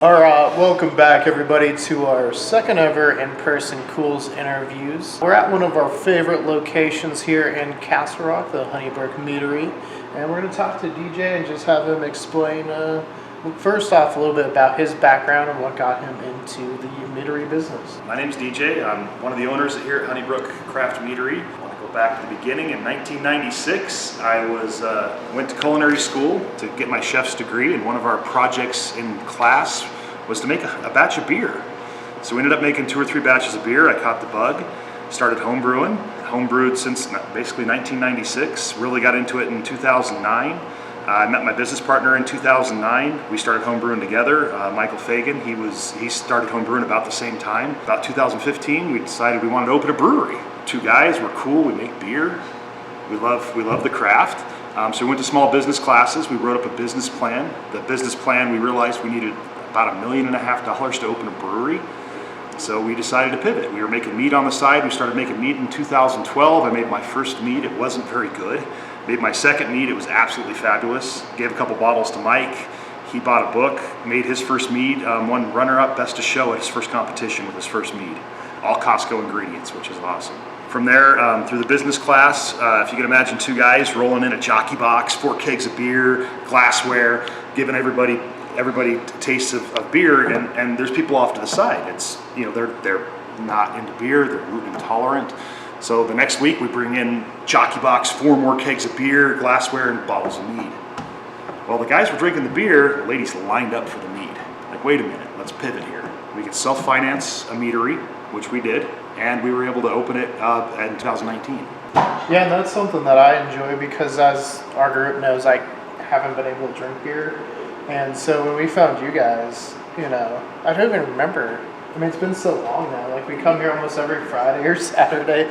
Welcome back everybody to our second ever in-person Culz Interviews. We're at one of our favorite locations here in Castle Rock, the Honnibrook Meadery, and we're going to talk to DJ and just have him explain, first off, a little bit about his background and what got him into the meadery business. My name's DJ. I'm one of the owners here at Honnibrook Craft Meadery. I want to go back to the beginning. In 1996, I went to culinary school to get my chef's degree, and one of our projects in class was to make a batch of beer. So we ended up making 2 or 3 batches of beer. I caught the bug, started homebrewing. Homebrewed since basically 1996. Really got into it in 2009. I met my business partner in 2009. We started homebrewing together. Michael Fagan, he started homebrewing about the same time. About 2015, we decided we wanted to open a brewery. 2 guys, we're cool, we make beer. We love the craft. So we went to small business classes. We wrote up a business plan. The business plan, we realized we needed about $1.5 million to open a brewery. So we decided to pivot. We were making mead on the side. We started making mead in 2012. I made my first mead. It wasn't very good. Made my second mead. It was absolutely fabulous. Gave a couple bottles to Mike. He bought a book, made his first mead, won runner-up best of show at his first competition with his first mead. All Costco ingredients, which is awesome. From there, through the business class, if you can imagine 2 guys rolling in a jockey box, 4 kegs of beer, glassware, giving everybody tastes of beer, and there's people off to the side. It's, you know, they're not into beer, they're gluten intolerant. So the next week we bring in jockey box, 4 more kegs of beer, glassware, and bottles of mead. Well, the guys were drinking the beer, the ladies lined up for the mead. Like, wait a minute, let's pivot here. We could self-finance a meadery, which we did, and we were able to open it in 2019. Yeah, and that's something that I enjoy because, as our group knows, I haven't been able to drink beer. And so when we found you guys, you know, I don't even remember. I mean, it's been so long now. Like, we come here almost every Friday or Saturday.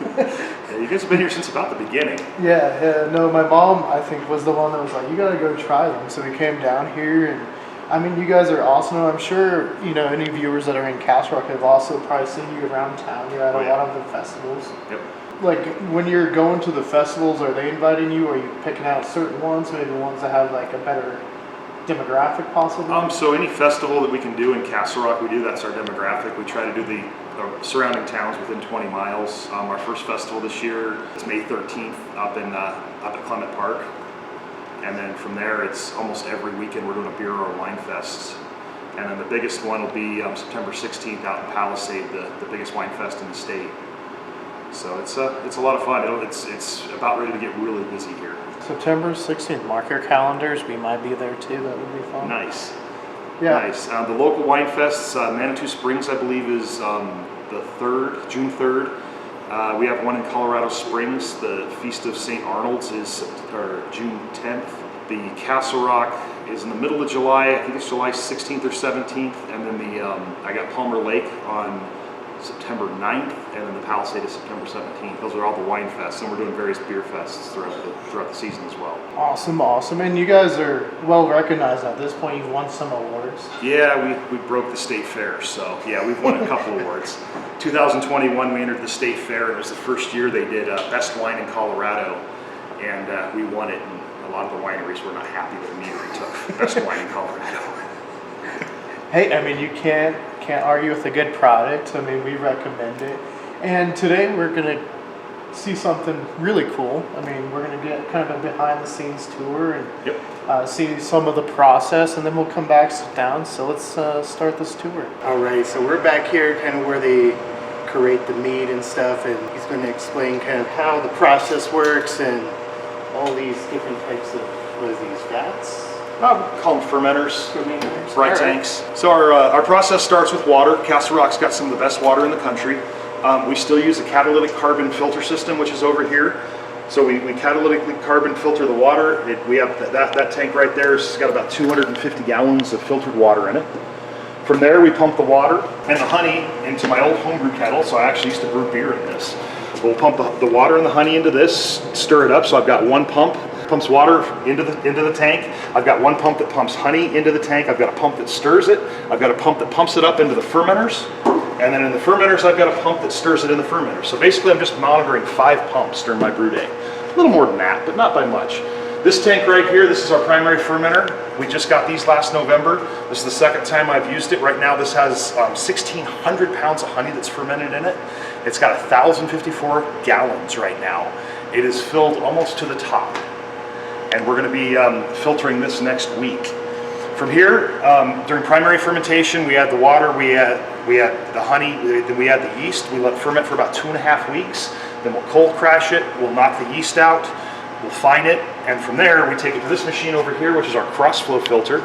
Yeah, you guys have been here since about the beginning. Yeah, no, my mom, I think, was the one that was like, you gotta go try them. So we came down here, and I mean, you guys are awesome. I'm sure, you know, any viewers that are in Castle Rock have also probably seen you around town. You're at a lot of the festivals. Yep. Like, when you're going to the festivals, are they inviting you, or are you picking out certain ones, maybe ones that have like a better demographic possibly? So any festival that we can do in Castle Rock, we do. That's our demographic. We try to do the surrounding towns within 20 miles. Our first festival this year is May 13th up at Clement Park, and then from there it's almost every weekend we're doing a beer or a wine fest. And then the biggest one will be September 16th out in Palisade, the biggest wine fest in the state. So it's a lot of fun. It's about ready to get really busy here. September 16th, mark your calendars. We might be there too. That would be fun. Nice. Yeah. Nice. The local wine fests, Manatt Springs, I believe, is the 3rd, June 3rd. We have one in Colorado Springs. The Feast of St. Arnold's is June 10th. The Castle Rock is in the middle of July. I think it's July 16th or 17th. And then I got Palmer Lake on September 9th, and then the Palisade is September 17th. Those are all the wine fests, and we're doing various beer fests throughout the season as well. Awesome. And you guys are well recognized at this point. You've won some awards. Yeah, we broke the state fair, so yeah, we've won a couple awards. 2021, we entered the state fair, and it was the first year they did Best Wine in Colorado, and we won it, and a lot of the wineries were not happy that Meadery took Best Wine in Colorado. Hey, I mean, you can't argue with a good product. I mean, we recommend it. And today we're going to see something really cool. I mean, we're going to get kind of a behind-the-scenes tour and see some of the process, and then we'll come back, sit down. So let's start this tour. All right, so we're back here kind of where they create the mead and stuff, and he's going to explain kind of how the process works and all these different types of, what is these, vats? Call them fermenters, bright tanks. So our process starts with water. Castle Rock's got some of the best water in the country. We still use a catalytic carbon filter system, which is over here. So we catalytically carbon filter the water. We have that tank right there. It's got about 250 gallons of filtered water in it. From there, we pump the water and the honey into my old homebrew kettle. So I actually used to brew beer in this. We'll pump the water and the honey into this, stir it up. So I've got one pump. Pumps water into the tank. I've got one pump that pumps honey into the tank. I've got a pump that stirs it. I've got a pump that pumps it up into the fermenters. And then in the fermenters, I've got a pump that stirs it in the fermenters. So basically, I'm just monitoring 5 pumps during my brew day. A little more than that, but not by much. This tank right here, this is our primary fermenter. We just got these last November. This is the second time I've used it. Right now this has 1,600 pounds of honey that's fermented in it. It's got 1,054 gallons right now. It is filled almost to the top. And we're gonna be filtering this next week. From here, during primary fermentation, we add the water, we add the honey, then we add the yeast. We let it ferment for about 2.5 weeks. Then we'll cold crash it, we'll knock the yeast out, we'll fine it, and from there we take it to this machine over here, which is our cross flow filter.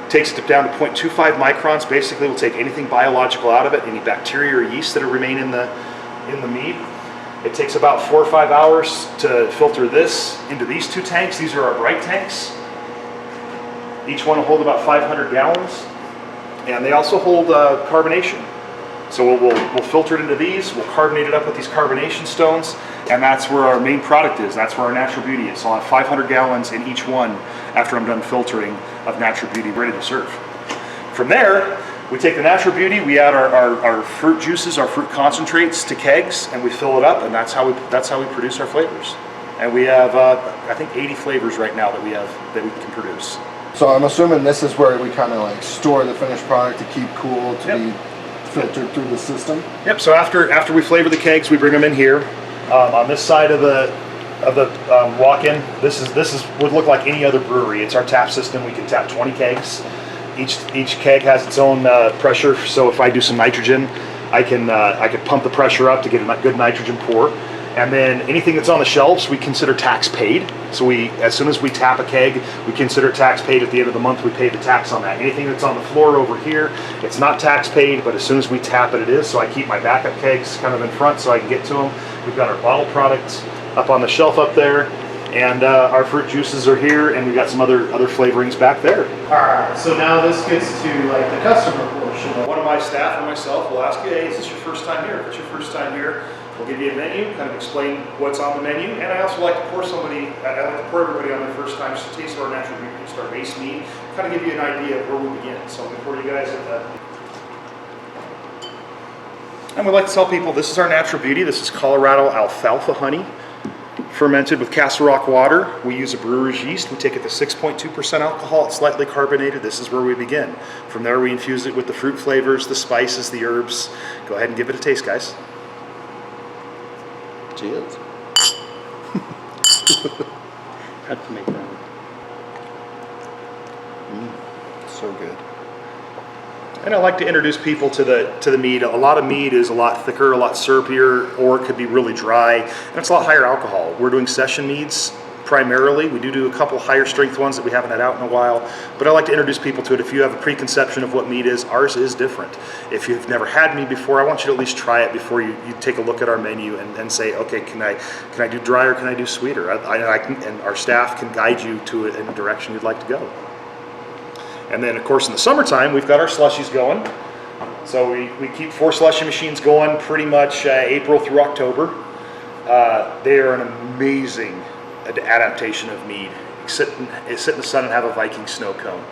Takes it down to 0.25 microns. Basically, we'll take anything biological out of it, any bacteria or yeast that remain in the mead. It takes about 4 or 5 hours to filter this into these 2 tanks. These are our bright tanks. Each one will hold about 500 gallons, and they also hold carbonation. So we'll filter it into these, we'll carbonate it up with these carbonation stones, and that's where our main product is. That's where our Natural Beauty is. So I'll have 500 gallons in each one after I'm done filtering of Natural Beauty ready to serve. From there, we take the Natural Beauty, we add our fruit juices, our fruit concentrates to kegs, and we fill it up, and that's how we produce our flavors. And we have, I think, 80 flavors right now that we can produce. So I'm assuming this is where we kind of like store the finished product to keep cool, to be filtered through the system. Yep. So after we flavor the kegs, we bring them in here. On this side of the walk-in, this would look like any other brewery. It's our tap system. We can tap 20 kegs. Each keg has its own pressure. So if I do some nitrogen, I can pump the pressure up to get a good nitrogen pour. And then anything that's on the shelves, we consider tax paid. So as soon as we tap a keg, we consider tax paid. At the end of the month, we pay the tax on that. Anything that's on the floor over here, it's not tax paid, but as soon as we tap it, it is. So I keep my backup kegs kind of in front so I can get to them. We've got our bottle products up on the shelf up there, and our fruit juices are here, and we've got some other flavorings back there. All right, so now this gets to like the customer portion. One of my staff and myself will ask you, hey, is this your first time here? If it's your first time here, we'll give you a menu, kind of explain what's on the menu, and I also like to pour everybody on their first time just to taste our Natural Beauty, just our base mead, kind of give you an idea of where we begin. So I'm going to pour you guys at that. And we like to tell people this is our Natural Beauty. This is Colorado alfalfa honey, fermented with Castle Rock water. We use a brewer's yeast. We take it to 6.2% alcohol. It's slightly carbonated. This is where we begin. From there, we infuse it with the fruit flavors, the spices, the herbs. Go ahead and give it a taste, guys. Cheers. Had to make that. So good. And I like to introduce people to the mead. A lot of mead is a lot thicker, a lot syrupier, or it could be really dry, and it's a lot higher alcohol. We're doing session meads primarily. We do a couple higher strength ones that we haven't had out in a while, but I like to introduce people to it. If you have a preconception of what mead is, ours is different. If you've never had mead before, I want you to at least try it before you take a look at our menu and say, okay, can I do dry or can I do sweeter? And our staff can guide you to it in the direction you'd like to go. And then, of course, in the summertime, we've got our slushies going. So we keep 4 slushy machines going pretty much April through October. They are an amazing adaptation of mead. Sit in the sun and have a Viking snow cone.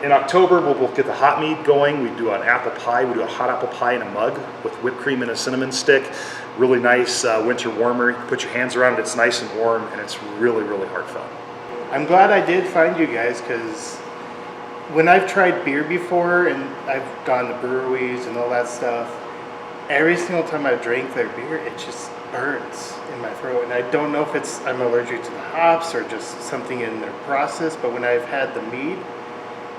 In October, we'll get the hot mead going. We do an apple pie. We do a hot apple pie in a mug with whipped cream and a cinnamon stick. Really nice winter warmer. You can put your hands around it. It's nice and warm, and it's really, really heartfelt. I'm glad I did find you guys, because when I've tried beer before and I've gone to breweries and all that stuff, every single time I've drank their beer, it just burns in my throat. And I don't know if I'm allergic to the hops or just something in their process, but when I've had the mead,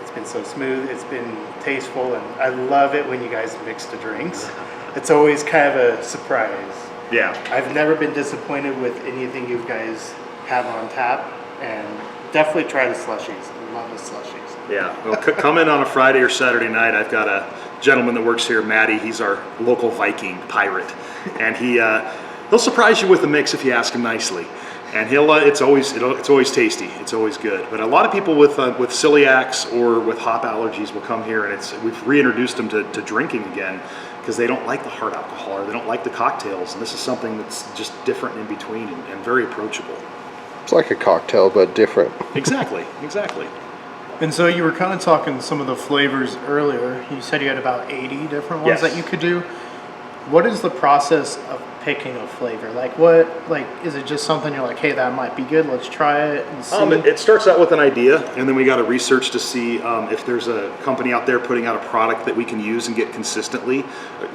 it's been so smooth, it's been tasteful, and I love it when you guys mix the drinks. It's always kind of a surprise. Yeah. I've never been disappointed with anything you guys have on tap, and definitely try the slushies. I love the slushies. Yeah, well, come in on a Friday or Saturday night. I've got a gentleman that works here, Matty. He's our local Viking pirate, and he'll surprise you with the mix if you ask him nicely. And it's always tasty. It's always good. But a lot of people with celiacs or with hop allergies will come here, and we've reintroduced them to drinking again because they don't like the hard alcohol or they don't like the cocktails. And this is something that's just different in between and very approachable. It's like a cocktail, but different. Exactly. And so you were kind of talking some of the flavors earlier. You said you had about 80 different ones Yes. that you could do. What is the process of picking a flavor? Like what, like, is it just something you're like, hey, that might be good, let's try it and see? It starts out with an idea, and then we got to research to see if there's a company out there putting out a product that we can use and get consistently.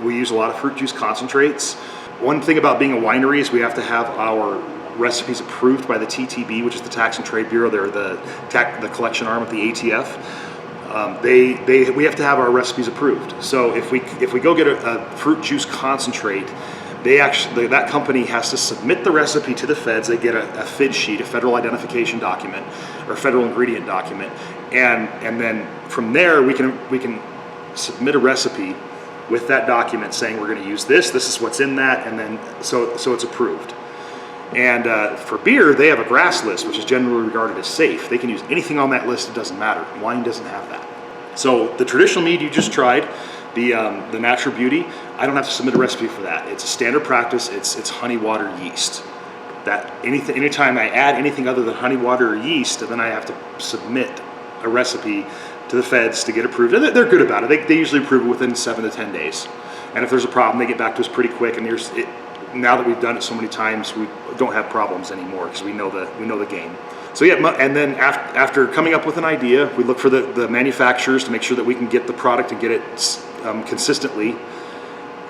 We use a lot of fruit juice concentrates. One thing about being a winery is we have to have our recipes approved by the TTB, which is the Tax and Trade Bureau. They're the collection arm of the ATF. We have to have our recipes approved. So if we go get a fruit juice concentrate, that company has to submit the recipe to the feds. They get a FID sheet, a federal identification document, or federal ingredient document, and then from there we can submit a recipe with that document saying we're going to use this. This is what's in that, and then so it's approved. And for beer, they have a GRAS list, which is generally regarded as safe. They can use anything on that list, it doesn't matter. Wine doesn't have that. So the traditional mead you just tried, the Natural Beauty, I don't have to submit a recipe for that. It's a standard practice, it's honey, water, yeast. Anytime I add anything other than honey, water, or yeast, then I have to submit a recipe to the feds to get approved. And they're good about it. They usually approve it within 7 to 10 days. And if there's a problem, they get back to us pretty quick. And now that we've done it so many times, we don't have problems anymore because we know the game. So yeah, and then after coming up with an idea, we look for the manufacturers to make sure that we can get the product and get it consistently.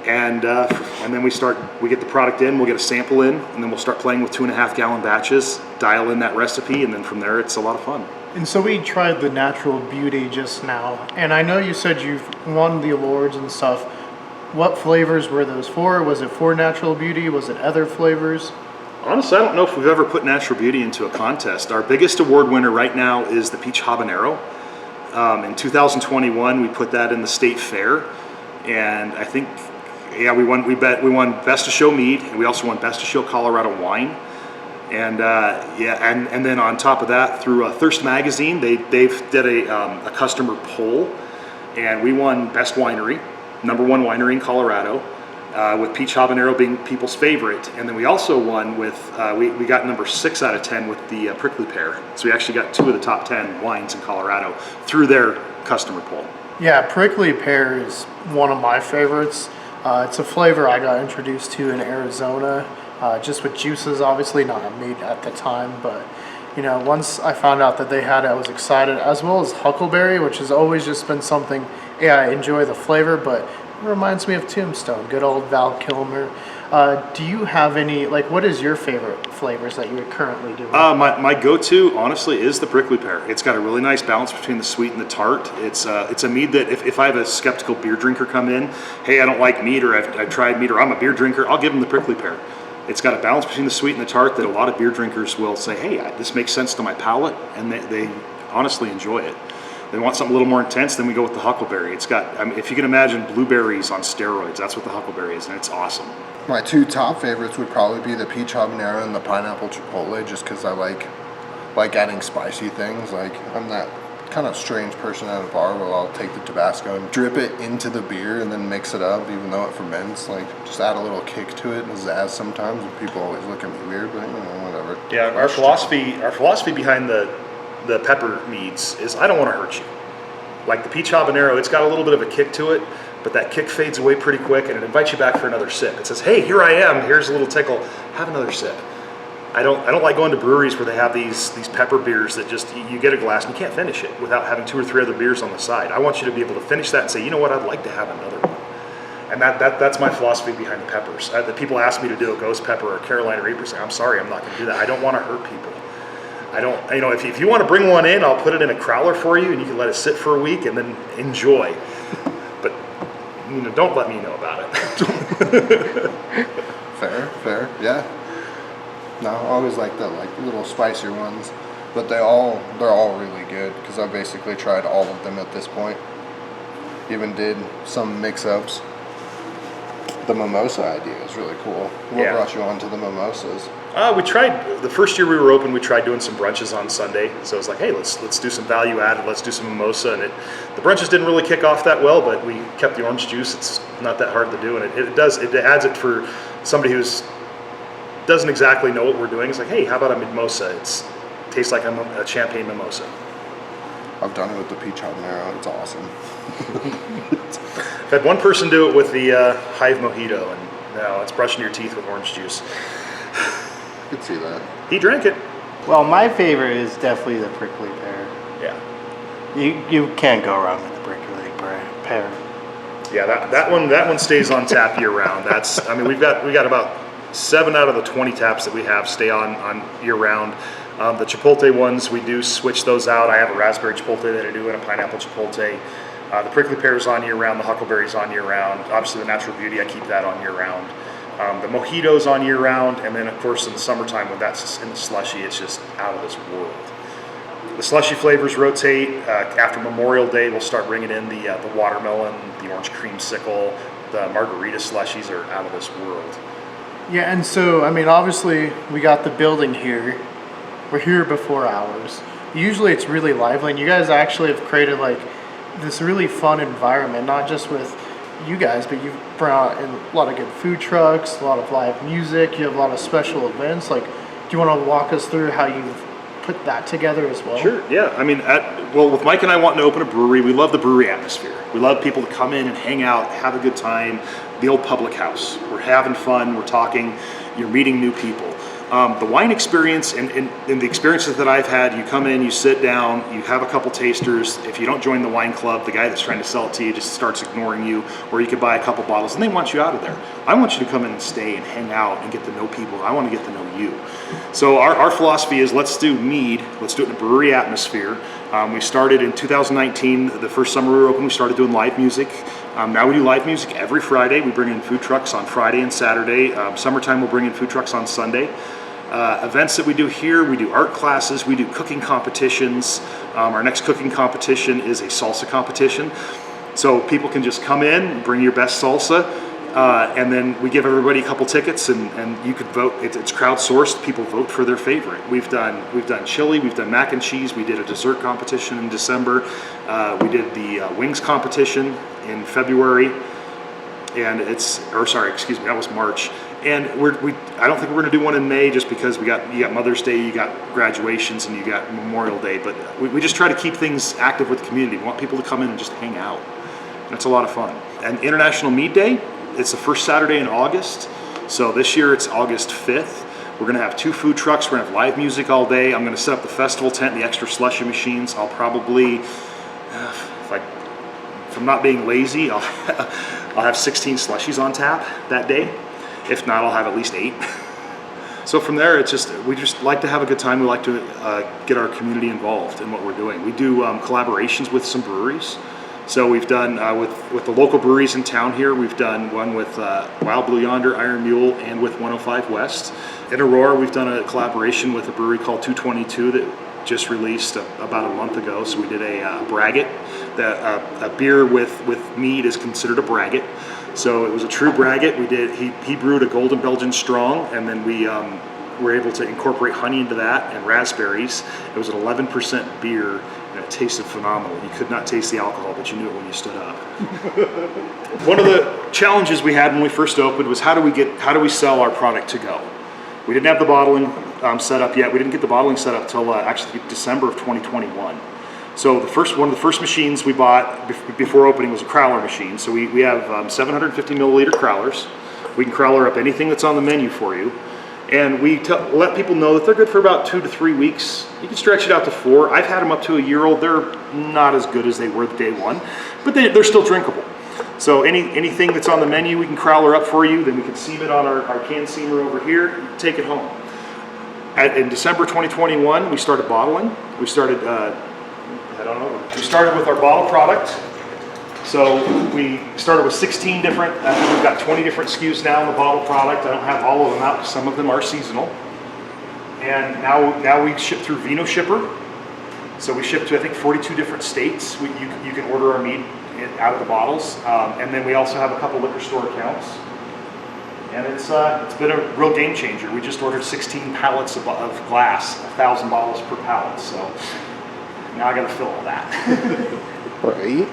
And then we get the product in, we'll get a sample in, and then we'll start playing with 2.5 gallon batches, dial in that recipe, and then from there it's a lot of fun. And so we tried the Natural Beauty just now, and I know you said you've won the awards and stuff. What flavors were those for? Was it for Natural Beauty? Was it other flavors? Honestly, I don't know if we've ever put Natural Beauty into a contest. Our biggest award winner right now is the Peach Habanero. In 2021, we put that in the state fair, and I think, yeah, we won Best of Show Mead, and we also won Best of Show Colorado Wine. And and then on top of that, through Thirst Magazine, they did a customer poll, and we won Best Winery, #1 winery in Colorado, with Peach Habanero being people's favorite. And then we also won with, we got number 6 out of 10 with the Prickly Pear. So we actually got 2 of the top 10 wines in Colorado through their customer poll. Yeah, Prickly Pear is one of my favorites. It's a flavor I got introduced to in Arizona, just with juices, obviously not mead at the time, but you know, once I found out that they had it, I was excited, as well as Huckleberry, which has always just been something, yeah, I enjoy the flavor, but it reminds me of Tombstone, good old Val Kilmer. Do you have any, like, what is your favorite flavors that you're currently doing? My go-to, honestly, is the Prickly Pear. It's got a really nice balance between the sweet and the tart. It's a mead that if I have a skeptical beer drinker come in, hey, I don't like mead, or I've tried mead, or I'm a beer drinker, I'll give them the Prickly Pear. It's got a balance between the sweet and the tart that a lot of beer drinkers will say, hey, this makes sense to my palate, and they honestly enjoy it. They want something a little more intense, then we go with the Huckleberry. It's got, I mean, if you can imagine blueberries on steroids, that's what the Huckleberry is, and it's awesome. My 2 top favorites would probably be the Peach Habanero and the Pineapple Chipotle, just because I like adding spicy things. Like, I'm that kind of strange person at a bar where I'll take the Tabasco and drip it into the beer and then mix it up, even though it ferments. Like, just add a little kick to it and zazz sometimes, and people always look at me weird, but you know, whatever. Yeah, our philosophy behind the pepper meads is I don't want to hurt you. Like the Peach Habanero, it's got a little bit of a kick to it, but that kick fades away pretty quick, and it invites you back for another sip. It says, hey, here I am, here's a little tickle, have another sip. I don't like going to breweries where they have these pepper beers that just, you get a glass and you can't finish it without having 2 or 3 other beers on the side. I want you to be able to finish that and say, you know what, I'd like to have another one. And that's my philosophy behind the peppers. The people ask me to do a ghost pepper or Carolina Reaper, I'm sorry, I'm not going to do that. I don't want to hurt people. I don't, you know, if you want to bring one in, I'll put it in a crowler for you, and you can let it sit for a week and then enjoy. But you know, don't let me know about it. Fair, yeah. No, I always like the little spicier ones, but they're all really good because I basically tried all of them at this point. Even did some mix-ups. The mimosa idea is really cool. What brought you on to the mimosas? We tried, the first year we were open, we tried doing some brunches on Sunday. So it was like, hey, let's do some value added, let's do some mimosa. And the brunches didn't really kick off that well, but we kept the orange juice. It's not that hard to do, and it adds it for somebody who's doesn't exactly know what we're doing. It's like, hey, how about a mimosa? It tastes like a champagne mimosa. I've done it with the Peach Habanero. It's awesome. I've had one person do it with the Hive Mojito, and No, it's brushing your teeth with orange juice. I could see that. He drank it. Well, my favorite is definitely the prickly pear. Yeah. You can't go wrong with the prickly pear. Yeah, that one stays on tap year round. I mean, we got about 7 out of the 20 taps that we have stay on year round. The chipotle ones, we do switch those out. I have a raspberry chipotle that I do and a pineapple chipotle. The prickly pear is on year round. The huckleberry's on year round. Obviously, the natural beauty, I keep that on year round. The mojito's on year round, and then of course in the summertime when that's in the slushy, it's just out of this world. The slushy flavors rotate. After Memorial Day, we'll start bringing in the watermelon, the orange creamsicle, the margarita slushies are out of this world. Yeah, and so, I mean, obviously, we got the building here. We're here before hours. Usually it's really lively, and you guys actually have created, like, this really fun environment, not just with you guys, but you've brought in a lot of good food trucks, a lot of live music, you have a lot of special events. Like, do you want to walk us through how you've put that together as well? Sure, yeah. I mean, with Mike and I wanting to open a brewery, we love the brewery atmosphere. We love people to come in and hang out, have a good time. The old public house. We're having fun, we're talking, you're meeting new people. The wine experience and the experiences that I've had, you come in, you sit down, you have a couple tasters. If you don't join the wine club, the guy that's trying to sell it to you just starts ignoring you, or you could buy a couple bottles and they want you out of there. I want you to come in and stay and hang out and get to know people. I want to get to know you. So our philosophy is let's do mead, let's do it in a brewery atmosphere. We started in 2019, the first summer we were open, we started doing live music. Now we do live music every Friday. We bring in food trucks on Friday and Saturday. Summertime we'll bring in food trucks on Sunday. Events that we do here, we do art classes, we do cooking competitions. Our next cooking competition is a salsa competition. So people can just come in, bring your best salsa, and then we give everybody a couple tickets and you could vote. It's crowdsourced, people vote for their favorite. We've done chili, we've done mac and cheese, we did a dessert competition in December, we did the wings competition in February, and that was March. And I don't think we're going to do one in May just because you got Mother's Day, you got graduations, and you got Memorial Day. But we just try to keep things active with the community. We want people to come in and just hang out. And it's a lot of fun. And International Mead Day, it's the first Saturday in August. So this year it's August 5th. We're going to have 2 food trucks. We're going to have live music all day. I'm going to set up the festival tent, the extra slushy machines. I'll probably, if I'm not being lazy, I'll have 16 slushies on tap that day. If not, I'll have at least 8. So from there, we just like to have a good time. We like to get our community involved in what we're doing. We do collaborations with some breweries. So we've done with the local breweries in town here. We've done one with Wild Blue Yonder, Iron Mule, and with 105 West. In Aurora, we've done a collaboration with a brewery called 222 that just released about a month ago. So we did a braggot. A beer with mead is considered a braggot. So it was a true braggot. He brewed a Golden Belgian Strong, and then we were able to incorporate honey into that and raspberries. It was an 11% beer, and it tasted phenomenal. You could not taste the alcohol, but you knew it when you stood up. One of the challenges we had when we first opened was how do we sell our product to go? We didn't have the bottling set up yet. We didn't get the bottling set up till actually December of 2021. So one of the first machines we bought before opening was a crowler machine. So we have 750 milliliter crowlers. We can crowler up anything that's on the menu for you. And we let people know that they're good for about 2 to 3 weeks. You can stretch it out to 4. I've had them up to a year old. They're not as good as they were day one, but they're still drinkable. So anything that's on the menu, we can crowler up for you. Then we can seam it on our can seamer over here. You can take it home. In December 2021, we started bottling. We started with our bottle product. So we started with 16 different, I think we've got 20 different SKUs now in the bottle product. I don't have all of them out because some of them are seasonal. And now we ship through Vino Shipper. So we ship to, I think, 42 different states. You can order our mead out of the bottles. And then we also have a couple liquor store accounts. And it's been a real game changer. We just ordered 16 pallets of glass, 1,000 bottles per pallet. So now I got to fill all that. Right.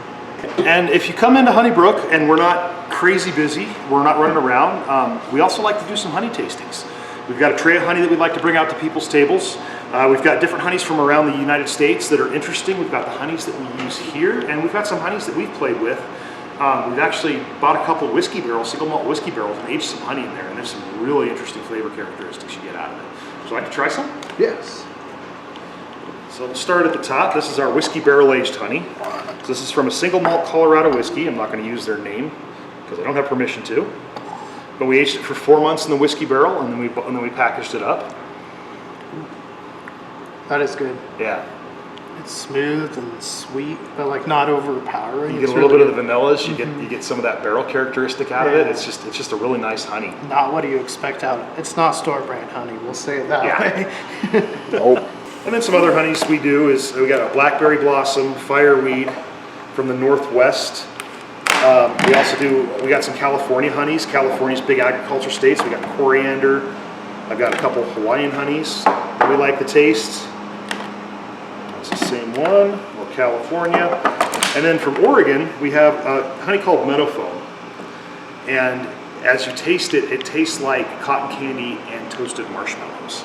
And if you come into Honnibrook and we're not crazy busy, we're not running around, we also like to do some honey tastings. We've got a tray of honey that we'd like to bring out to people's tables. We've got different honeys from around the United States that are interesting. We've got the honeys that we use here, and we've got some honeys that we've played with We've actually bought a couple whiskey barrels, single malt whiskey barrels, and aged some honey in there, and there's some really interesting flavor characteristics you get out of it. So I can try some? Yes. So we'll start at the top. This is our whiskey barrel aged honey. So this is from a single malt Colorado whiskey. I'm not going to use their name because I don't have permission to. But we aged it for 4 months in the whiskey barrel, and then we packaged it up. That is good. Yeah. It's smooth and sweet, but like not overpowering. You get a little bit of the vanillas. You get some of that barrel characteristic out of it. It's just a really nice honey. Not what do you expect out of it. It's not store brand honey. We'll say it that way. Nope. And then some other honeys we do is we got a blackberry blossom, fireweed from the Northwest. We got some California honeys. California's big agriculture states. We got coriander. I've got a couple Hawaiian honeys that we like the taste. It's the same one, or California. And then from Oregon, we have a honey called Meadow Foam. And as you taste it, it tastes like cotton candy and toasted marshmallows.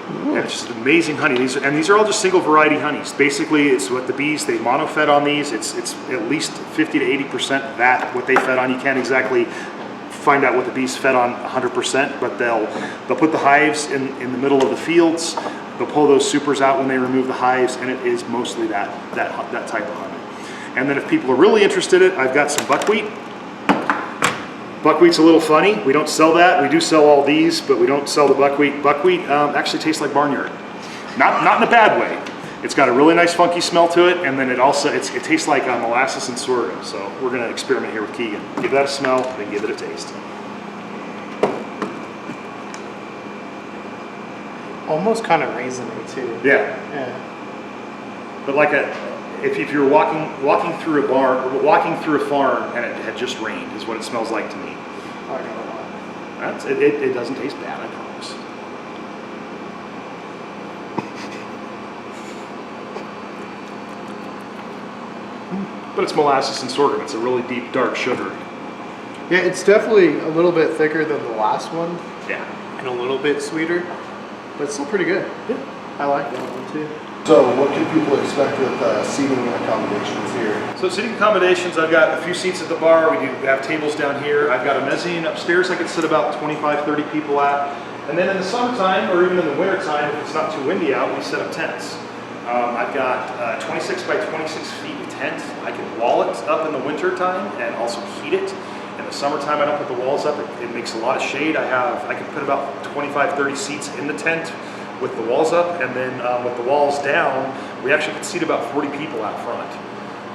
And it's just amazing honey. These are all just single variety honeys. Basically, it's what the bees, they mono-fed on these. It's at least 50 to 80% that, what they fed on. You can't exactly find out what the bees fed on 100%, but they'll put the hives in the middle of the fields. They'll pull those supers out when they remove the hives, and it is mostly that type of honey. And then if people are really interested in it, I've got some buckwheat. Buckwheat's a little funny. We don't sell that. We do sell all these, but we don't sell the buckwheat. Buckwheat actually tastes like barnyard. Not in a bad way. It's got a really nice funky smell to it, and then it tastes like molasses and sorghum. So we're gonna experiment here with Keegan. Give that a smell, then give it a taste. Almost kind of raisiny too. Yeah. Yeah. But like if you're walking through a farm and it had just rained, is what it smells like to me. I don't know why. It doesn't taste bad, I promise. But it's molasses and sorghum. It's a really deep, dark sugar. Yeah, it's definitely a little bit thicker than the last one Yeah. and a little bit sweeter, but it's still pretty good. Yeah. I like that one too. So what can people expect with seating and accommodations here? So seating accommodations, I've got a few seats at the bar. We have tables down here. I've got a mezzanine upstairs I can sit about 25, 30 people at. And then in the summertime, or even in the wintertime, if it's not too windy out, we set up tents. I've got 26 by 26 feet of tent. I can wall it up in the wintertime and also heat it. In the summertime, I don't put the walls up. It makes a lot of shade. I can put about 25, 30 seats in the tent with the walls up, and then with the walls down, we actually can seat about 40 people out front.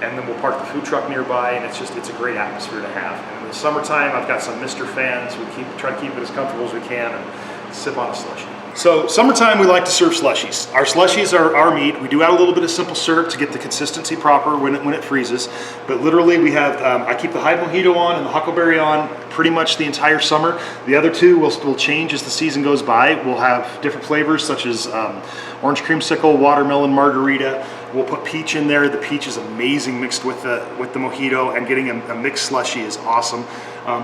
And then we'll park the food truck nearby, and it's a great atmosphere to have. And in the summertime, I've got some Mr. fans. We try to keep it as comfortable as we can and sip on a slushie. So summertime, we like to serve slushies. Our slushies are our meat. We do add a little bit of simple syrup to get the consistency proper when it freezes. But literally, we have I keep the Hide Mojito on and the Huckleberry on pretty much the entire summer. The other two will change as the season goes by. We'll have different flavors such as orange creamsicle, watermelon margarita. We'll put peach in there. The peach is amazing mixed with the mojito, and getting a mixed slushie is awesome.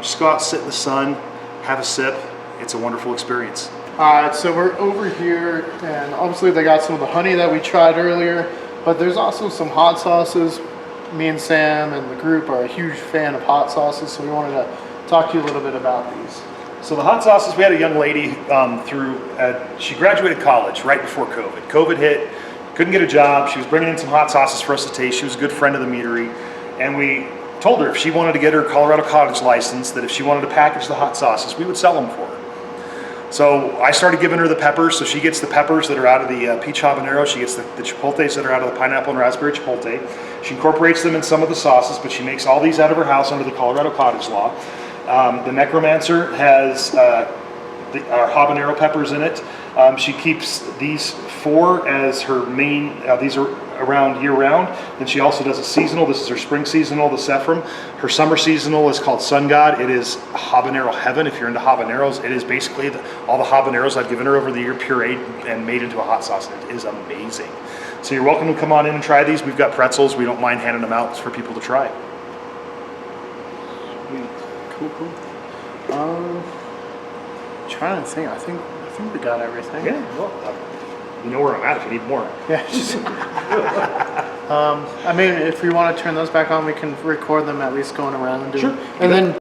Just go out, sit in the sun, have a sip. It's a wonderful experience. Alright, so we're over here, and obviously they got some of the honey that we tried earlier, but there's also some hot sauces. Me and Sam and the group are a huge fan of hot sauces, so we wanted to talk to you a little bit about these. So the hot sauces, we had a young lady she graduated college right before COVID. COVID hit, couldn't get a job. She was bringing in some hot sauces for us to taste. She was a good friend of the meadery, and we told her if she wanted to get her Colorado Cottage license, that if she wanted to package the hot sauces, we would sell them for her. So I started giving her the peppers, so she gets the peppers that are out of the peach habanero, she gets the chipotles that are out of the pineapple and raspberry chipotle. She incorporates them in some of the sauces, but she makes all these out of her house under the Colorado Cottage law. The Necromancer has our habanero peppers in it. She keeps these 4 as her main, these are around year round. Then she also does a seasonal. This is her spring seasonal, the Sephram. Her summer seasonal is called Sun God. It is habanero heaven. If you're into habaneros, it is basically all the habaneros I've given her over the year pureed and made into a hot sauce. It is amazing. So you're welcome to come on in and try these. We've got pretzels. We don't mind handing them out for people to try. Cool. Trying to think. I think we got everything. Yeah, well, you know where I'm at if you need more. Yeah. I mean, if we want to turn those back on, we can record them at least going around and doing. Sure. And then.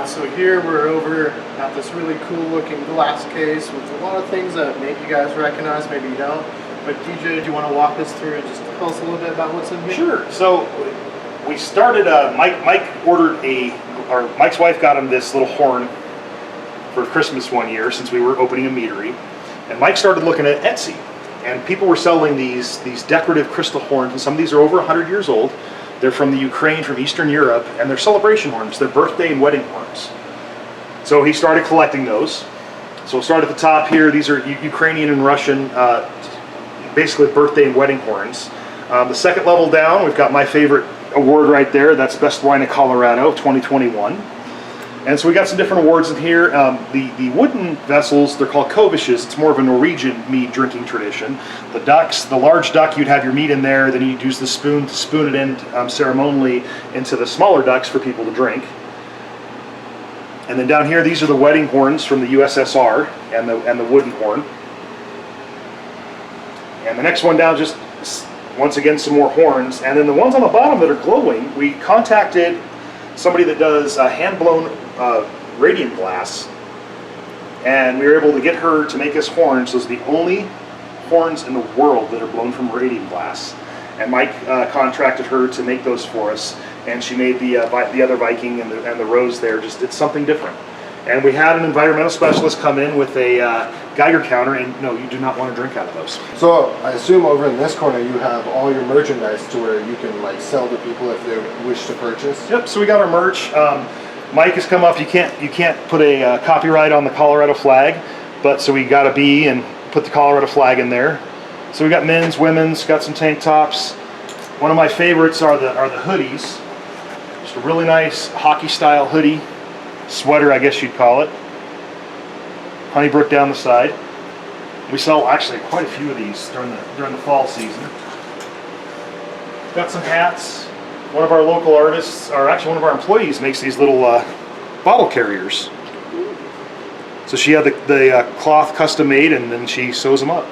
So here we're over at this really cool looking glass case with a lot of things that maybe you guys recognize, maybe you don't. But DJ, do you want to walk us through and just tell us a little bit about what's in here? Sure. So we started, Mike ordered or Mike's wife got him this little horn for Christmas one year since we were opening a meadery. And Mike started looking at Etsy. And people were selling these decorative crystal horns, and some of these are over 100 years old. They're from the Ukraine, from Eastern Europe, and they're celebration horns. They're birthday and wedding horns. So he started collecting those. So we'll start at the top here. These are Ukrainian and Russian, basically birthday and wedding horns. The second level down, we've got my favorite award right there. That's Best Wine in Colorado, 2021. And so we got some different awards in here. The wooden vessels, they're called kovishes. It's more of a Norwegian mead drinking tradition. The ducks, the large duck, you'd have your meat in there, then you'd use the spoon to spoon it in ceremonially into the smaller ducks for people to drink. And then down here, these are the wedding horns from the USSR and the wooden horn. And the next one down, just once again some more horns. And then the ones on the bottom that are glowing, we contacted somebody that does hand-blown radiant glass, and we were able to get her to make us horns. Those are the only horns in the world that are blown from radiant glass. And Mike contracted her to make those for us, and she made the other Viking and the rose there. Just it's something different. And we had an environmental specialist come in with a Geiger counter, and no, you do not want to drink out of those. So I assume over in this corner you have all your merchandise to where you can like sell to people if they wish to purchase. Yep. So we got our merch. Mike has come up. You can't put a copyright on the Colorado flag, but so we got a B and put the Colorado flag in there. So we got men's, women's, got some tank tops. One of my favorites are the hoodies. Just a really nice hockey style hoodie, sweater I guess you'd call it. Honnibrook down the side. We sell actually quite a few of these during the fall season. Got some hats. One of our local artists, or actually one of our employees, makes these little bottle carriers. So she had the cloth custom made, and then she sews them up.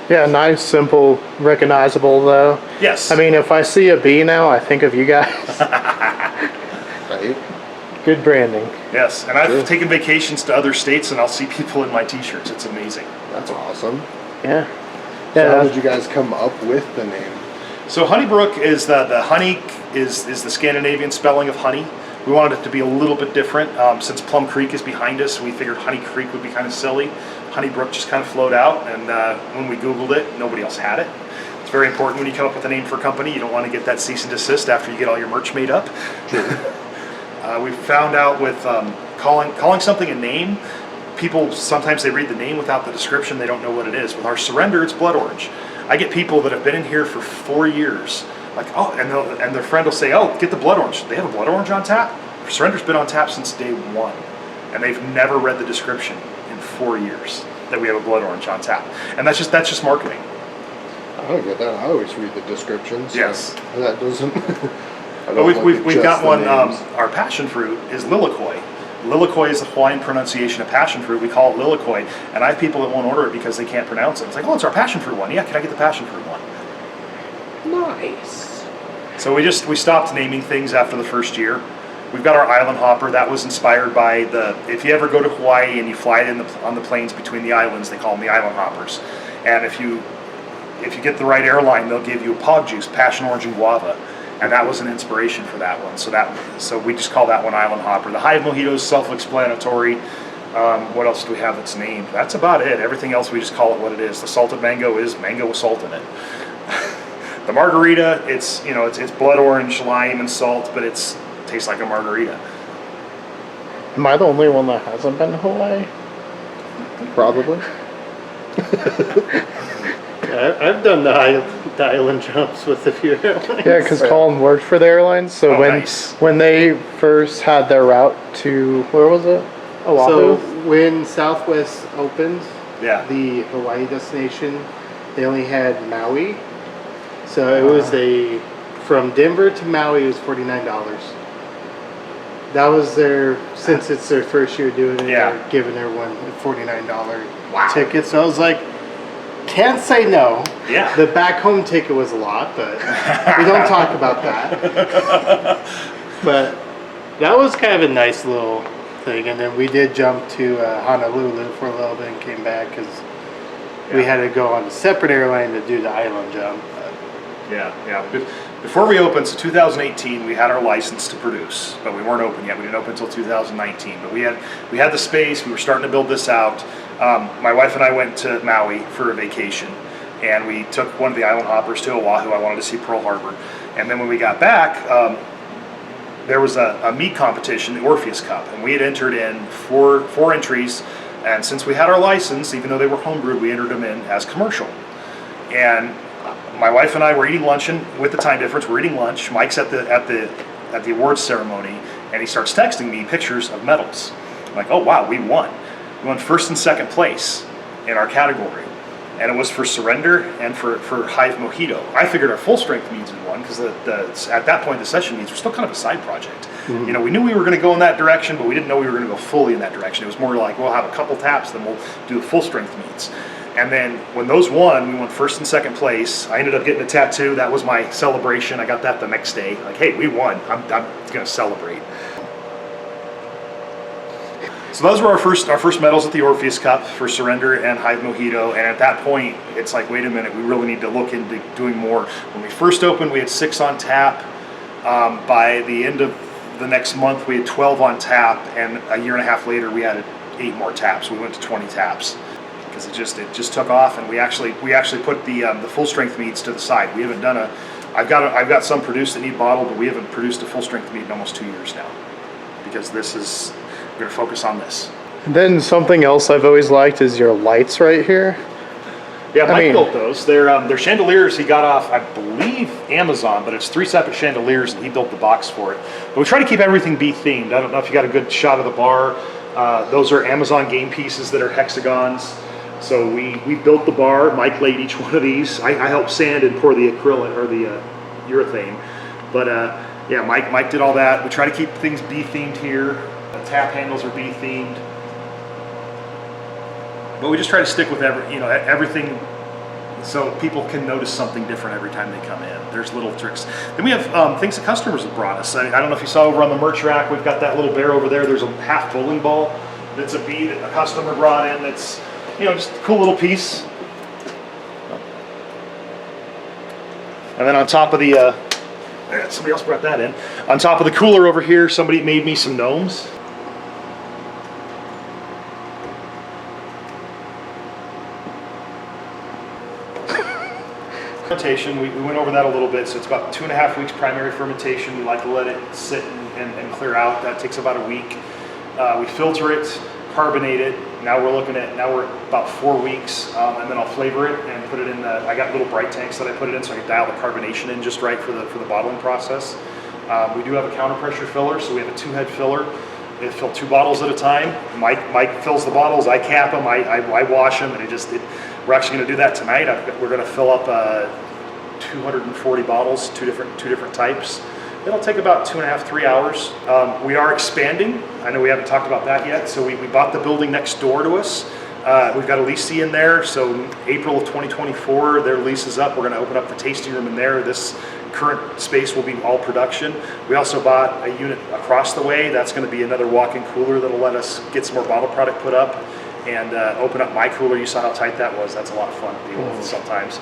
Yeah, nice, simple, recognizable though. Yes. I mean, if I see a bee now, I think of you guys. Right? Good branding. Yes, and I've taken vacations to other states, and I'll see people in my t-shirts. It's amazing. That's awesome. Yeah. So how did you guys come up with the name? So Honnibrook is the honey is the Scandinavian spelling of honey. We wanted it to be a little bit different. Since Plum Creek is behind us, we figured Honey Creek would be kind of silly. Honnibrook just kind of flowed out, and when we Googled it, nobody else had it. It's very important when you come up with a name for a company. You don't want to get that cease and desist after you get all your merch made up. We found out with calling something a name, people sometimes they read the name without the description. They don't know what it is. With our Surrender, it's blood orange. I get people that have been in here for 4 years, like, oh, and their friend will say, oh, get the blood orange. They have a blood orange on tap? Surrender's been on tap since day one, and they've never read the description in 4 years that we have a blood orange on tap. And that's just marketing. I don't get that. I always read the descriptions. So Yes. that doesn't. But we've got one. Our passion fruit is lilikoi. Lilikoi is the Hawaiian pronunciation of passion fruit. We call it lilikoi, and I have people that won't order it because they can't pronounce it. It's like, oh, it's our passion fruit one. Yeah, can I get the passion fruit one? Nice. So we stopped naming things after the first year. We've got our island hopper. That was inspired by if you ever go to Hawaii and you fly it on the planes between the islands, they call them the island hoppers. And if you get the right airline, they'll give you a pog juice, passion orange and guava. And that was an inspiration for that one. So we just call that one island hopper. The Hive Mojito is self-explanatory. What else do we have that's named? That's about it. Everything else we just call it what it is. The salted mango is mango with salt in it. The margarita, it's blood orange, lime, and salt, but it tastes like a margarita. Am I the only one that hasn't been to Hawaii? Probably. Yeah, I've done the island jumps with a few airlines. Yeah, because Colin worked for the airlines, so nice. when they first had their route to, where was it? Oahu? So when Southwest opened Yeah. the Hawaii destination, they only had Maui, So it was from Denver to Maui, it was $49. That was since it's their first year doing it, they're giving everyone a $49 ticket. So I was like, can't say no. Yeah. The back home ticket was a lot, but we don't talk about that. But that was kind of a nice little thing. And then we did jump to Honolulu for a little bit and came back because we had to go on a separate airline to do the island jump. Yeah. Before we opened, so 2018, we had our license to produce, but we weren't open yet. We didn't open until 2019. But we had the space. We were starting to build this out. My wife and I went to Maui for a vacation, and we took one of the island hoppers to Oahu. I wanted to see Pearl Harbor, and then when we got back, there was a meat competition, the Orpheus Cup, and we had entered in four entries. And since we had our license, even though they were homebrewed, we entered them in as commercial. And my wife and I were eating lunch, and with the time difference, we're eating lunch. Mike's at the awards ceremony, and he starts texting me pictures of medals. I'm like, oh wow, we won. We won first and second place in our category, and it was for Surrender and for Hive Mojito. I figured our full strength meads had won because at that point the session meads were still kind of a side project. Mm-hmm. You know, we knew we were going to go in that direction, but we didn't know we were going to go fully in that direction. It was more like we'll have a couple taps, then we'll do the full strength meads. And then when those won, we won first and second place. I ended up getting a tattoo. That was my celebration. I got that the next day. Like, hey, we won. I'm going to celebrate. So those were our first medals at the Orpheus Cup for Surrender and Hive Mojito. And at that point, it's like, wait a minute, we really need to look into doing more. When we first opened, we had 6 on tap. By the end of the next month, we had 12 on tap. And a year and a half later, we added 8 more taps. We went to 20 taps. Because it just took off, and we actually put the full strength meads to the side. We haven't done I've got some produced that need bottled, but we haven't produced a full strength mead in almost 2 years now, because we're going to focus on this. And then something else I've always liked is your lights right here. Yeah, Mike built those. They're chandeliers he got off, I believe, Amazon, but it's 3 separate chandeliers, and he built the box for it. But we try to keep everything bee themed. I don't know if you got a good shot of the bar. Those are Amazon game pieces that are hexagons. So we built the bar. Mike laid each one of these. I helped sand and pour the acrylic or the urethane. But yeah, Mike did all that. We try to keep things bee themed here. The tap handles are bee themed. But we just try to stick with everything, so people can notice something different every time they come in. There's little tricks. Then we have things that customers have brought us. I don't know if you saw over on the merch rack. We've got that little bear over there. There's a half bowling ball that's a bee that a customer brought in. That's just a cool little piece. And then on top of the, somebody else brought that in. On top of the cooler over here, somebody made me some gnomes. Fermentation, we went over that a little bit. So it's about 2.5 weeks primary fermentation. We like to let it sit and clear out. That takes about a week. We filter it, carbonate it. Now we're about 4 weeks, and then I'll flavor it and put it in I got little bright tanks that I put it in so I can dial the carbonation in just right for the bottling process. We do have a counter pressure filler, so we have a 2-head filler. They fill 2 bottles at a time. Mike fills the bottles, I cap them, I wash them, and we're actually going to do that tonight. We're going to fill up 240 bottles, two different types. It'll take about 2.5, 3 hours. We are expanding. I know we haven't talked about that yet. So we bought the building next door to us. We've got a leasee in there. So April of 2024, their lease is up. We're going to open up the tasting room in there. This current space will be all production. We also bought a unit across the way. That's going to be another walk-in cooler that'll let us get some more bottle product put up and open up my cooler. You saw how tight that was. That's a lot of fun to deal with sometimes.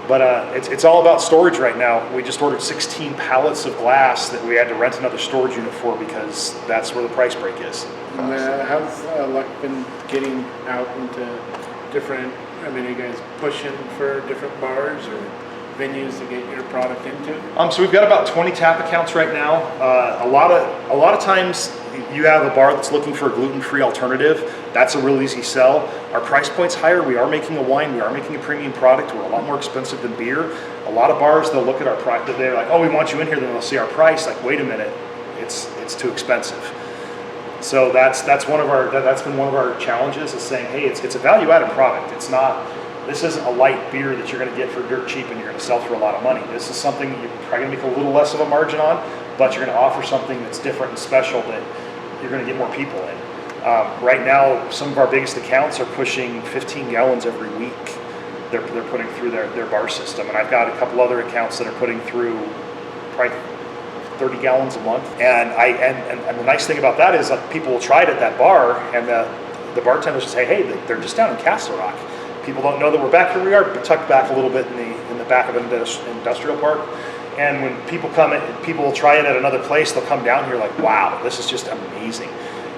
But it's all about storage right now. We just ordered 16 pallets of glass that we had to rent another storage unit for because that's where the price break is. And how's luck been getting out into different, are you guys pushing for different bars or venues to get your product into? So we've got about 20 tap accounts right now. A lot of times you have a bar that's looking for a gluten-free alternative. That's a real easy sell. Our price point's higher. We are making a wine. We are making a premium product. We're a lot more expensive than beer. A lot of bars, they'll look at our price. They're like, oh, we want you in here. Then they'll see our price. Like, wait a minute, it's too expensive. So that's been one of our challenges is saying, hey, it's a value-added product. It's not This isn't a light beer that you're going to get for dirt cheap and you're going to sell for a lot of money. This is something you're probably going to make a little less of a margin on, but you're going to offer something that's different and special that you're going to get more people in. Right now, some of our biggest accounts are pushing 15 gallons every week. They're putting through their bar system, and I've got a couple other accounts that are putting through probably 30 gallons a month. And the nice thing about that is that people will try it at that bar, and the bartenders will say, hey, they're just down in Castle Rock. People don't know that we're back here. We are tucked back a little bit in the back of an industrial park. And when people come in, people will try it at another place. They'll come down here like, wow, this is just amazing.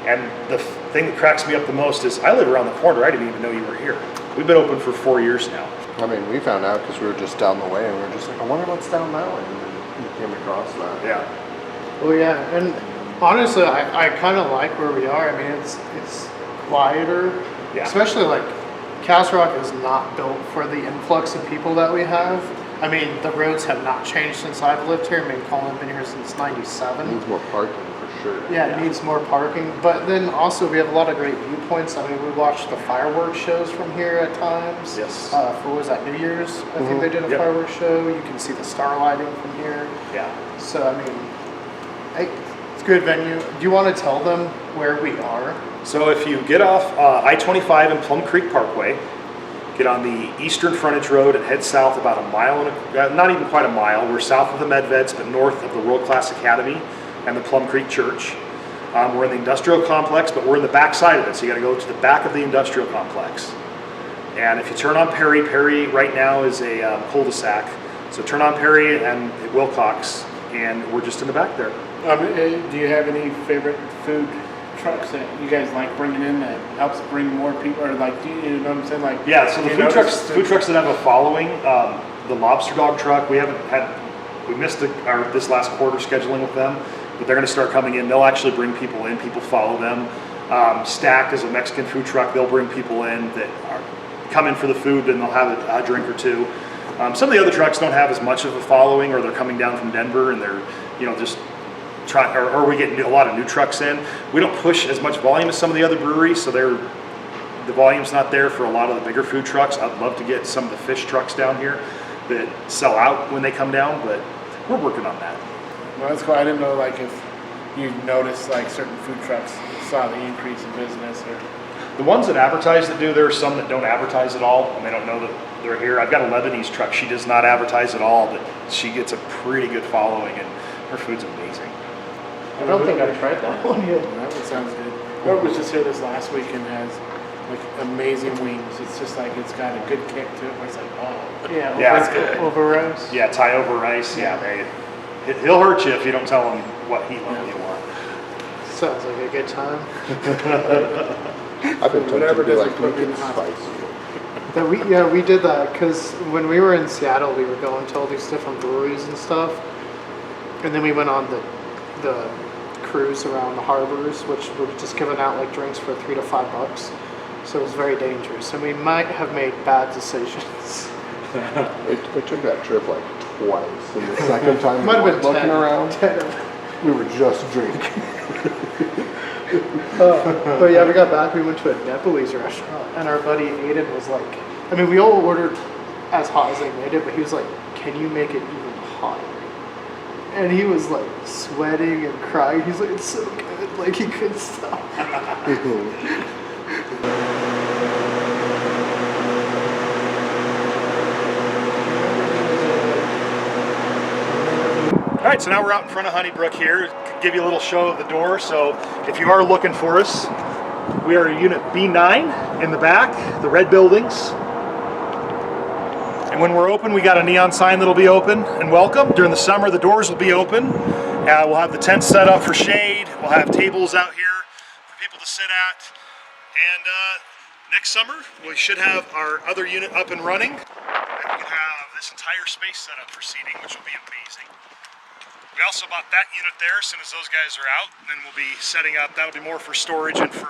And the thing that cracks me up the most is I live around the corner. I didn't even know you were here. We've been open for 4 years now. I mean, we found out because we were just down the way, and we were just like, I wonder what's down that way. And then we came across that. Yeah. Well, yeah, and honestly, I kind of like where we are. I mean, it's quieter, Yeah. especially like Castle Rock is not built for the influx of people that we have. I mean, the roads have not changed since I've lived here. I mean, Colin's been here since '97. Needs more parking for sure. Yeah, it needs more parking, but then also we have a lot of great viewpoints. I mean, we watched the fireworks shows from here at times. Yes. For what was that, New Year's? I think they did a Yep. fireworks show. You can see the star lighting from here. Yeah. So, I mean, it's a good venue. Do you want to tell them where we are? So if you get off I-25 and Plum Creek Parkway, get on the eastern frontage road and head south about a mile, not even quite a mile. We're south of the Medveds, but north of the World Class Academy and the Plum Creek Church. We're in the industrial complex, but we're in the back side of it, so you got to go to the back of the industrial complex. And if you turn on Perry right now is a cul-de-sac. So turn on Perry and Wilcox, and we're just in the back there. Do you have any favorite food trucks that you guys like bringing in that helps bring more people, or like, do you know what I'm saying? Like, Yeah, so the do you notice food trucks that have a following, the lobster dog truck, we missed this last quarter scheduling with them, but they're going to start coming in. They'll actually bring people in. People follow them. Stacked is a Mexican food truck. They'll bring people in that come in for the food, and they'll have a drink or two. Some of the other trucks don't have as much of a following, or they're coming down from Denver, and they're just trying, or we get a lot of new trucks in. We don't push as much volume as some of the other breweries, so the volume's not there for a lot of the bigger food trucks. I'd love to get some of the fish trucks down here that sell out when they come down, but we're working on that. Well, that's cool. I didn't know like if you noticed like certain food trucks saw the increase in business, or The ones that advertise that do, there are some that don't advertise at all, and they don't know that they're here. I've got a Lebanese truck. She does not advertise at all, but she gets a pretty good following, and her food's amazing. I don't think I've tried that one yet. that one sounds good. Robert was just here this last week and has like amazing wings. It's just like it's got a good kick to it. Where it's like, oh, Yeah, Yeah, over, it's good. over rice. Yeah, tie over rice. Yeah, he'll hurt you if you don't tell him what you want. Sounds like a good time. I've been told Whatever to be doesn't like, put me make in it the hospital. spicy. We did that because when we were in Seattle, we were going to all these different breweries and stuff, and then we went on the cruise around the harbors, which were just giving out like drinks for $3 to $5. So it was very dangerous, and we might have made bad decisions. We took that trip like twice, and the second time we Might have went been looking 10. around, 10. we were just drinking. But yeah, we got back, we went to a Nepalese restaurant, and our buddy Aiden was like, I mean, we all ordered as hot as they made it, but he was like, can you make it even hotter? And he was like sweating and crying. He's like, it's so good, like he couldn't stop. All right, so now we're out in front of Honnibrook here. Give you a little show of the door. So if you are looking for us, we are Unit B9 in the back, the red buildings. And when we're open, we got a neon sign that'll be open and welcome. During the summer, the doors will be open. We'll have the tents set up for shade. We'll have tables out here for people to sit at. And next summer, we should have our other unit up and running. And we can have this entire space set up for seating, which will be amazing. We also bought that unit there as soon as those guys are out. And then we'll be setting up, that'll be more for storage and for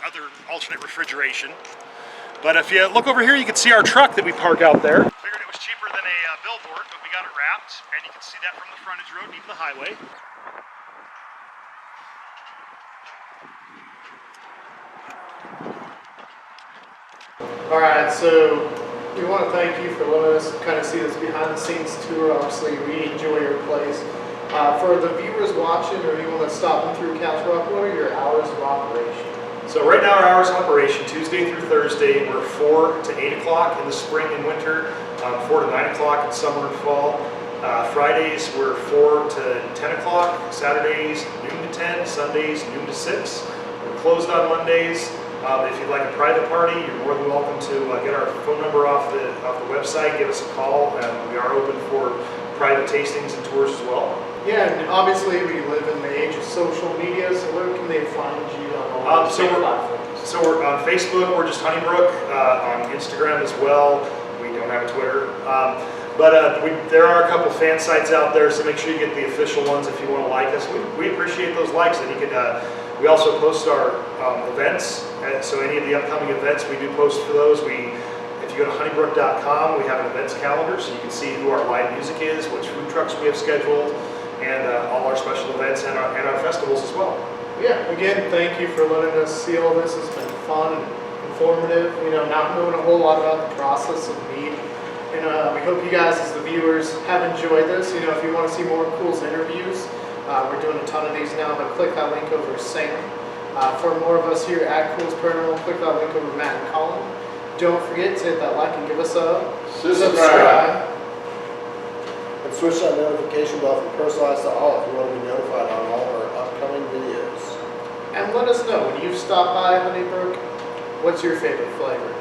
other alternate refrigeration. But if you look over here, you can see our truck that we park out there. Figured it was cheaper than a billboard, but we got it wrapped. And you can see that from the frontage road and even the highway. All right, so We want to thank you for letting us kind of see this behind the scenes tour. Obviously, we enjoy your place. For the viewers watching or anyone that's stopping through Couch Rock, what are your hours of operation? So right now our hours of operation, Tuesday through Thursday, we're 4 to 8 o'clock in the spring and winter, 4 to 9 o'clock in summer and fall. Fridays we're 4 to 10 o'clock, Saturdays noon to 10, Sundays noon to 6. We're closed on Mondays. If you'd like a private party, you're more than welcome to get our phone number off the website, give us a call. We are open for private tastings and tours as well. Yeah, and obviously we live in the age of social media, so where can they find you on all those platforms? So we're on Facebook, we're just Honnibrook, on Instagram as well. We don't have a Twitter. There are a couple fan sites out there, so make sure you get the official ones if you want to like us. We appreciate those likes, and you can. We also post our events, so any of the upcoming events we do post for those. If you go to honeybrook.com, we have an events calendar, so you can see who our live music is, which food trucks we have scheduled, and all our special events and our festivals as well. Yeah, again, thank you for letting us see all this. It's been fun and informative. Not knowing a whole lot about the process of mead. And we hope you guys, as the viewers, have enjoyed this. If you want to see more Culz interviews, we're doing a ton of these now, but click that link over to Sam. For more of us here at Culz Paranormal, click that link over to Matt and Colin. Don't forget to hit that like and give us a subscribe. And switch that notification bell from personalized to all if you want to be notified on all of our upcoming videos. And let us know, when you've stopped by Honnibrook, what's your favorite flavor?